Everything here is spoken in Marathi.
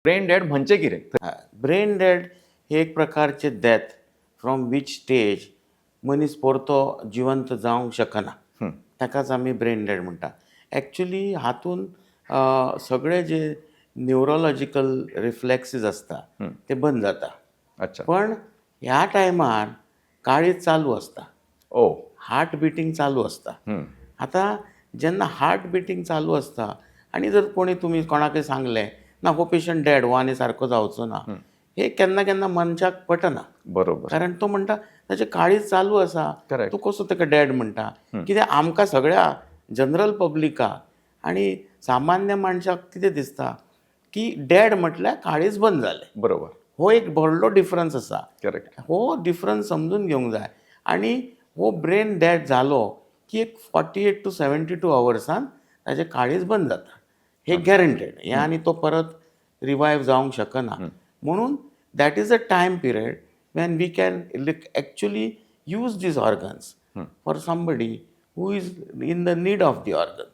ब्रेन डेड म्हणजे कितें? ब्रेन डेड हे एक प्रकारचे डेथ फ्रॉम वीच स्टेज मनीस परतो जिवंत जावंक शकना, ताकाच आमी ब्रेन डेड म्हणटा. एक्चुली हातून सगळे जे न्युरोलॉजिकल रिफ्लेक्सीस आसता ते बंद जाता. अच्छा. पण ह्या टायमार काळीज चालू आसता, ओ. हार्ट बिटींग चालू आसता. आतां जेन्ना हार्ट बिटींग चालू आसता आनी जर कोणी तुमी कोणाकय सांगलें ना हो पेशंट डेड, हो आनी सारको जावचो ना, हे केन्ना केन्ना मनशाक पटना. बरोबर. कारण तो म्हणटा ताचें काळीज चालू आसा, Correct. तूं कसो ताका डेड म्हणटा. कित्याक आमकां सगळ्या जनरल पब्लिकाक आनी सामान्य मनशाक कितें दिसता की डेड म्हटल्यार काळीज बंद जालें. बरोबर. हो एक व्हडलो डिफरन्स आसा. करेक्ट. हो डिफरन्स समजून घेवंक जाय. आनी हो ब्रेन डेड जालो की एक 48 to 72 अवर्सान ताचें काळीज बंद जाता. हे गॅरंटेड. हे आनी तो परत रिवायव जावंक शकना. म्हणून that is a time period when we can actually use these organs for somebody who is in the need of the organs.